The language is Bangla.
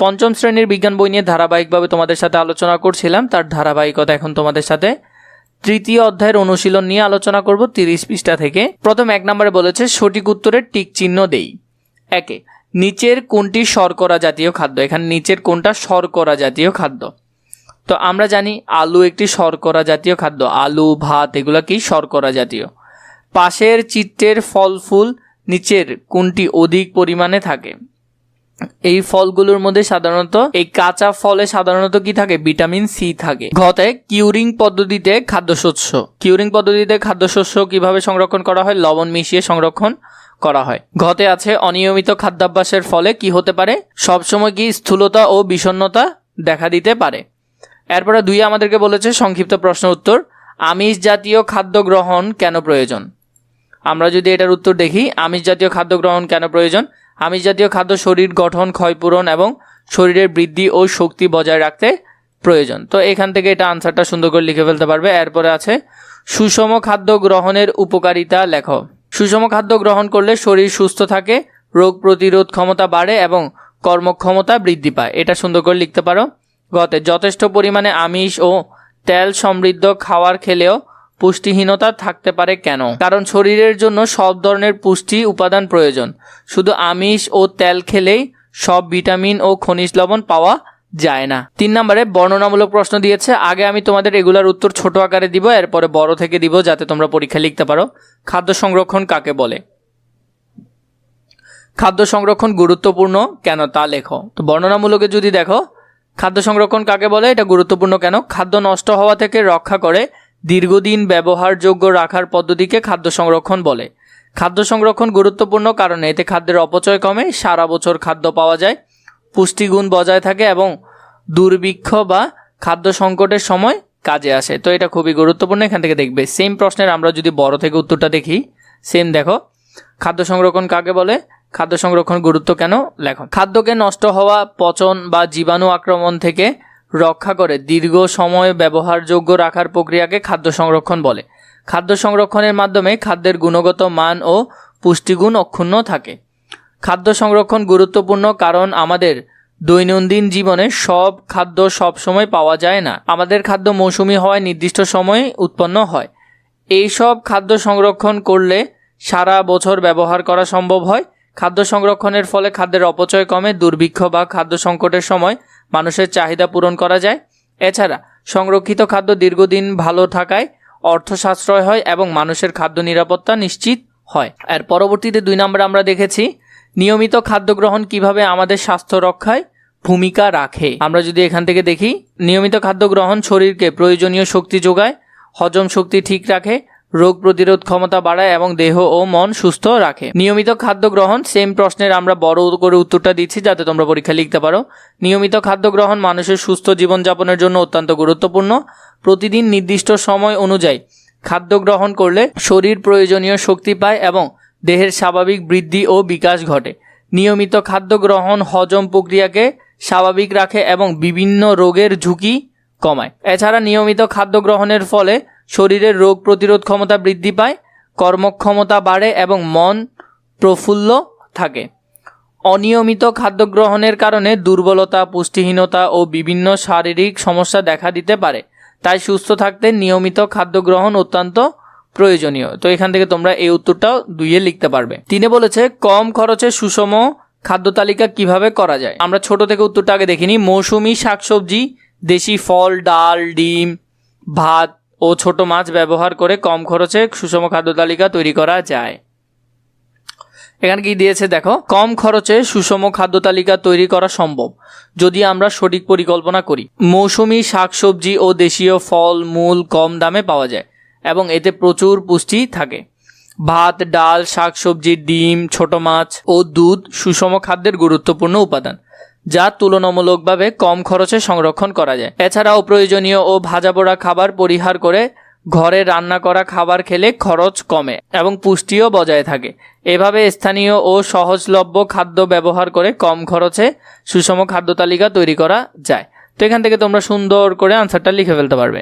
পঞ্চম শ্রেণীর বিজ্ঞান বই নিয়ে ধারাবাহিকভাবে তোমাদের সাথে আলোচনা করছিলাম, তার ধারাবাহিকতা এখন তোমাদের সাথে তৃতীয় অধ্যায়ের অনুশীলন নিয়ে আলোচনা করব 30 পৃষ্ঠা থেকে। প্রথম 1 নম্বরে বলেছে সঠিক উত্তরের টিক চিহ্ন দেই। একে, নিচের কোনটি শর্করা জাতীয় খাদ্য? এখানে নিচের কোনটা শর্করা জাতীয় খাদ্য? তো আমরা জানি আলু একটি শর্করা জাতীয় খাদ্য, আলু ভাত এগুলো কি শর্করা জাতীয়। পাশের চিত্রের ফল ফুল নিচের কোনটি অধিক পরিমাণে থাকে? এই ফলগুলোর মধ্যে সাধারণত এই কাঁচা ফলে সাধারণত কি থাকে? ভিটামিন সি থাকে। ঘতে কিউরিং পদ্ধতিতে খাদ্যশস্য, কিউরিং পদ্ধতিতে খাদ্যশস্য কিভাবে সংরক্ষণ করা হয়? লবণ মিশিয়ে সংরক্ষণ করা হয়। ঘতে আছে অনিয়মিত খাদ্যাভ্যাসের ফলে কি হতে পারে? সবসময় কি স্থূলতা ও বিষণ্ণতা দেখা দিতে পারে। এরপরে 2 আমাদেরকে বলেছে সংক্ষিপ্ত প্রশ্ন উত্তর, আমিষ জাতীয় খাদ্য গ্রহণ কেন প্রয়োজন? আমরা যদি এটার উত্তর দেখি, আমিষ জাতীয় খাদ্য গ্রহণ কেন প্রয়োজন? আমিষ জাতীয় খাদ্য শরীর গঠন, ক্ষয়পূরণ এবং শরীরের বৃদ্ধি ও শক্তি বজায় রাখতে প্রয়োজন। তো এখান থেকে এটা আনসারটা সুন্দর করে লিখে ফেলতে পারবে। এরপরে আছে সুষম খাদ্য গ্রহণের উপকারিতা লেখো। সুষম খাদ্য গ্রহণ করলে শরীর সুস্থ থাকে, রোগ প্রতিরোধ ক্ষমতা বাড়ে এবং কর্মক্ষমতা বৃদ্ধি পায়। এটা সুন্দর করে লিখতে পারো। গতে যথেষ্ট পরিমাণে আমিষ ও তেল সমৃদ্ধ খাবার খেলেও পুষ্টিহীনতা থাকতে পারে কেন? কারণ শরীরের জন্য সব ধরনের পুষ্টি উপাদান প্রয়োজন। শুধু আমিষ ও তেল খেলেই সব ভিটামিন ও খনিজ লবণ পাওয়া যায় না। 3 নম্বরে বর্ণনামূলক প্রশ্ন দিয়েছে। আগে আমি তোমাদের এগুলার উত্তর ছোট আকারে দিব, এরপরে বড় থেকে দিব যাতে তোমরা পরীক্ষা লিখতে পারো। খাদ্য সংরক্ষণ কাকে বলে? খাদ্য সংরক্ষণ গুরুত্বপূর্ণ কেন তা লেখো। তো বর্ণনামূলকে যদি দেখো, খাদ্য সংরক্ষণ কাকে বলে, এটা গুরুত্বপূর্ণ কেন? খাদ্য নষ্ট হওয়া থেকে রক্ষা করে দীর্ঘদিন ব্যবহারযোগ্য রাখার পদ্ধতিকে খাদ্য সংরক্ষণ বলে। খাদ্য সংরক্ষণ গুরুত্বপূর্ণ কারণ এতে খাদ্যের অপচয় কমে, সারা বছর খাদ্য পাওয়া যায়, পুষ্টিগুণ বজায় থাকে এবং দুর্ভিক্ষ বা খাদ্য সংকটের সময় কাজে আসে। তো এটা খুবই গুরুত্বপূর্ণ। এখান থেকে দেখবে সেম প্রশ্নের আমরা যদি বড় থেকে উত্তরটা দেখি, সেম দেখো, খাদ্য সংরক্ষণ কাকে বলে, খাদ্য সংরক্ষণ গুরুত্ব কেন লেখো। খাদ্যকে নষ্ট হওয়া, পচন বা জীবাণু আক্রমণ থেকে রক্ষা করে দীর্ঘ সময় ব্যবহারযোগ্য রাখার প্রক্রিয়াকে খাদ্য সংরক্ষণ বলে। খাদ্য সংরক্ষণের মাধ্যমে খাদ্যের গুণগত মান ও পুষ্টিগুণ অক্ষুণ্ণ থাকে। খাদ্য সংরক্ষণ গুরুত্বপূর্ণ কারণ আমাদের দৈনন্দিন জীবনে সব খাদ্য সব সময় পাওয়া যায় না। আমাদের খাদ্য মৌসুমী হওয়ায় নির্দিষ্ট সময়ে উৎপন্ন হয়। এই সব খাদ্য সংরক্ষণ করলে সারা বছর ব্যবহার করা সম্ভব হয়। খাদ্য সংরক্ষণের ফলে খাদ্যের অপচয় কমে, দুর্ভিক্ষ বা খাদ্য সংকটের সময় মানুষের চাহিদা পূরণ করা যায়। এছাড়া সংরক্ষিত খাদ্য দীর্ঘদিন ভালো থাকায় অর্থ সাশ্রয় হয় এবং মানুষের খাদ্য নিরাপত্তা নিশ্চিত হয়। আর পরবর্তীতে 2 নম্বরে আমরা দেখেছি নিয়মিত খাদ্য গ্রহণ কিভাবে আমাদের স্বাস্থ্য রক্ষায় ভূমিকা রাখে। আমরা যদি এখান থেকে দেখি, নিয়মিত খাদ্য গ্রহণ শরীরকে প্রয়োজনীয় শক্তি যোগায়, হজম শক্তি ঠিক রাখে, রোগ প্রতিরোধ ক্ষমতা বাড়ায় এবং দেহ ও মন সুস্থ রাখে। নিয়মিত খাদ্য গ্রহণ সেম প্রশ্নের আমরা বড় করে উত্তরটা দিচ্ছি যাতে তোমরা পরীক্ষা লিখতে পারো। নিয়মিত খাদ্য গ্রহণ মানুষের সুস্থ জীবনযাপনের জন্য অত্যন্ত গুরুত্বপূর্ণ। প্রতিদিন নির্দিষ্ট সময় অনুযায়ী খাদ্য গ্রহণ করলে শরীর প্রয়োজনীয় শক্তি পায় এবং দেহের স্বাভাবিক বৃদ্ধি ও বিকাশ ঘটে। নিয়মিত খাদ্য গ্রহণ হজম প্রক্রিয়াকে স্বাভাবিক রাখে এবং বিভিন্ন রোগের ঝুঁকি কমায়। এছাড়া নিয়মিত খাদ্য গ্রহণের ফলে শরীরের রোগ প্রতিরোধ ক্ষমতা বৃদ্ধি পায়, কর্মক্ষমতা বাড়ে এবং মন প্রফুল্ল থাকে। অনিয়মিত খাদ্য গ্রহণের কারণে দুর্বলতা, পুষ্টিহীনতা ও বিভিন্ন শারীরিক সমস্যা দেখা দিতে পারে। তাই সুস্থ থাকতে নিয়মিত খাদ্য গ্রহণ অত্যন্ত প্রয়োজনীয়। তো এখান থেকে তোমরা এই উত্তরটাও 2 লিখতে পারবে। 3 বলেছে কম খরচে সুষম খাদ্য তালিকা কিভাবে করা যায়। আমরা ছোট থেকে উত্তরটা আগে দেখিনি। মৌসুমী শাকসবজি, দেশি ফল, ডাল, ডিম, ভাত ও ছোট মাছ ব্যবহার করে কম খরচে সুষম খাদ্য তালিকা তৈরি করা যায়। এখানে কি দিয়েছে দেখো, কম খরচে সুষম খাদ্য তালিকা তৈরি করা সম্ভব যদি আমরা সঠিক পরিকল্পনা করি। মৌসুমী শাকসবজি ও দেশীয় ফল মূল কম দামে পাওয়া যায় এবং এতে প্রচুর পুষ্টি থাকে। ভাত, ডাল, শাকসবজি, ডিম, ছোট মাছ ও দুধ সুষম খাদ্যের গুরুত্বপূর্ণ উপাদান যা তুলনামূলকভাবে কম খরচে সংরক্ষণ করা যায়। এছাড়াও প্রয়োজনীয় ও ভাজা পোড়া খাবার পরিহার করে ঘরে রান্না করা খাবার খেলে খরচ কমে এবং পুষ্টিও বজায় থাকে। এভাবে স্থানীয় ও সহজলভ্য খাদ্য ব্যবহার করে কম খরচে সুষম খাদ্য তালিকা তৈরি করা যায়। তো এখান থেকে তোমরা সুন্দর করে আনসারটা লিখে ফেলতে পারবে।